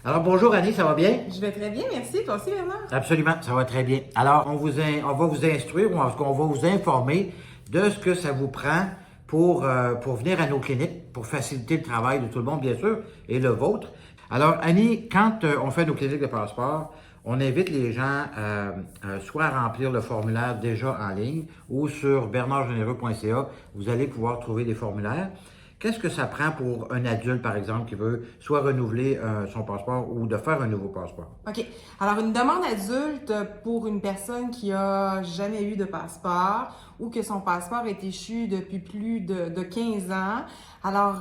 Alors bonjour Annie, ça va bien? Je vais très bien, merci. Toi aussi, Bernard? Absolument, ça va très bien. Alors on va vous instruire, ou en tout cas, on va vous informer de ce que ça vous prend pour venir à nos cliniques, pour faciliter le travail de tout le monde, bien sûr, et le vôtre. Alors Annie, quand on fait nos cliniques de passeport, on invite les gens soit à remplir le formulaire déjà en ligne ou sur bernardgenereux.ca, vous allez pouvoir trouver des formulaires. Qu'est-ce que ça prend pour un adulte, par exemple, qui veut soit renouveler son passeport ou de faire un nouveau passeport? OK. Alors, une demande adulte pour une personne qui a jamais eu de passeport ou que son passeport est échu depuis plus de 15 ans. Alors,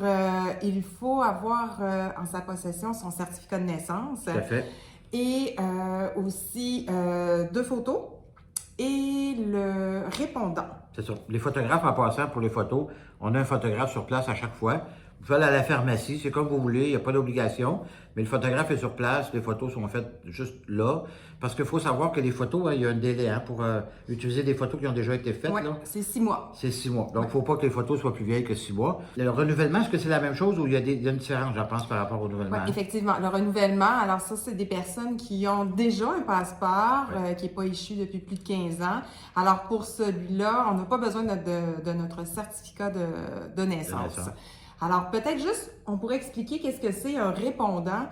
il faut avoir en sa possession son certificat de naissance Tout à fait. et aussi 2 photos et le répondant. C'est ça. Les photographes, en passant, pour les photos, on a un photographe sur place à chaque fois. Vous pouvez aller à la pharmacie, c'est comme vous voulez, il n'y a pas d'obligation. Mais le photographe est sur place, les photos sont faites juste là. Parce qu'il faut savoir que les photos, il y a un délai pour utiliser des photos qui ont déjà été faites. Oui, Là. c'est 6 mois. C'est 6 mois. Donc, il ne faut pas que les photos soient plus vieilles que 6 mois. Le renouvellement, est-ce que c'est la même chose ou il y a une différence, je pense, par rapport au renouvellement? Oui, effectivement. Le renouvellement, alors ça, c'est des personnes qui ont déjà un passeport qui n'est pas issu depuis plus de 15 ans. Alors, pour celui-là, on n'a pas besoin de notre certificat de naissance. Alors, peut-être juste, on pourrait expliquer qu'est-ce que c'est un répondant,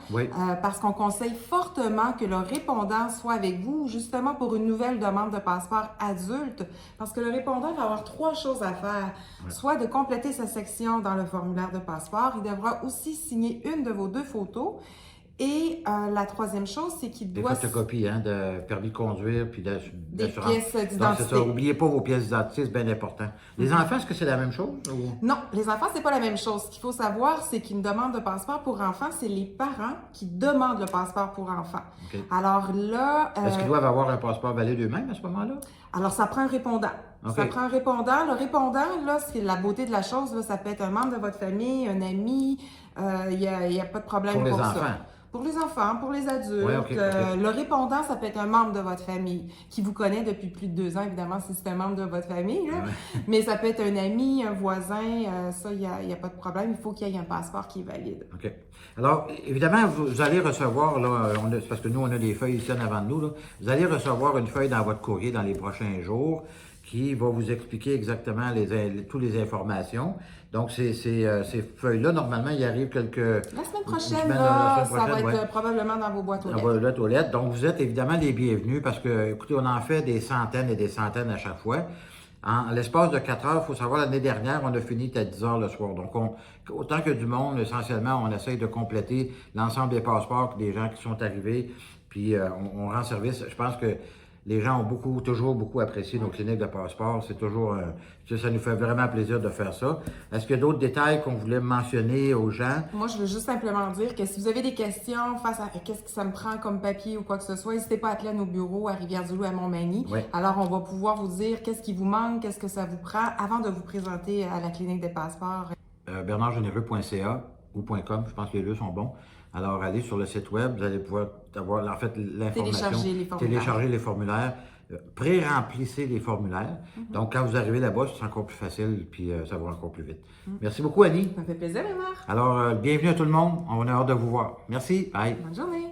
parce qu'on conseille fortement que le répondant soit avec vous, justement pour une nouvelle demande de passeport adulte, parce que le répondant va avoir 3 choses à faire. Soit de compléter sa section dans le formulaire de passeport, il devra aussi signer une de vos 2 photos, et la 3e chose, c'est qu'il doit... Des photocopies de permis de conduire puis d'assurance. Des pièces d'identité. Donc, c'est ça. N'oubliez pas vos pièces d'identité, c'est bien important. Les enfants, est-ce que c'est la même chose? Ou... Non, les enfants, c'est pas la même chose. Ce qu'il faut savoir, c'est qu'une demande de passeport pour enfants, c'est les parents qui demandent le passeport pour enfants. Okay. Alors là... Est-ce qu'ils doivent avoir un passeport valide eux-mêmes à ce moment-là? Alors, ça prend un répondant. Okay. Ça prend un répondant. Le répondant, là, c'est la beauté de la chose. Là, ça peut être un membre de votre famille, un ami. Il y a pas de problème pour les ça. enfants. Pour les enfants, pour les adultes. Ouais, okay. Le répondant, ça peut être un membre de votre famille qui vous connaît depuis plus de 2 ans, évidemment, si c'est un membre de votre famille. Là. Mais ça peut être un ami, un voisin. Ça, il n'y a pas de problème. Il faut qu'il y ait un passeport qui est valide. OK. Alors, évidemment, vous allez recevoir, là, parce que nous, on a des feuilles ici en avant de nous, là, vous allez recevoir une feuille dans votre courrier dans les prochains jours qui va vous expliquer exactement toutes les informations. Donc, ces feuilles-là, normalement, il arrive quelques... La semaine prochaine, là, ça va être probablement dans vos boîtes aux lettres. Dans vos boîtes aux lettres. Donc, vous êtes évidemment les bienvenus parce que, écoutez, on en fait des centaines et des centaines à chaque fois. En l'espace de 4 heures, il faut savoir, l'année dernière, on a fini à 10 heures le soir. Donc, autant que du monde, essentiellement, on essaye de compléter l'ensemble des passeports des gens qui sont arrivés. Puis, on rend service. Je pense que les gens ont toujours beaucoup apprécié nos cliniques de passeport. C'est toujours, ça nous fait vraiment plaisir de faire ça. Est-ce qu'il y a d'autres détails qu'on voulait mentionner aux gens? Moi, je veux juste simplement dire que si vous avez des questions face à qu'est-ce que ça me prend comme papier ou quoi que ce soit, n'hésitez pas à appeler à nos bureaux à Rivière-du-Loup, à Montmagny. Alors, on va pouvoir vous dire qu'est-ce qui vous manque, qu'est-ce que ça vous prend avant de vous présenter à la clinique des passeports. bernardgenereux.ca ou .com, je pense que les deux sont bons. Alors, allez sur le site web, vous allez pouvoir avoir en fait l'information, télécharger les formulaires, pré-remplissez les formulaires. Donc, quand vous arrivez là-bas, c'est encore plus facile, puis ça va encore plus vite. Merci beaucoup, Annie. Ça me fait plaisir, Bernard. Alors, bienvenue à tout le monde. On a hâte de vous voir. Merci. Bye. Bonne journée.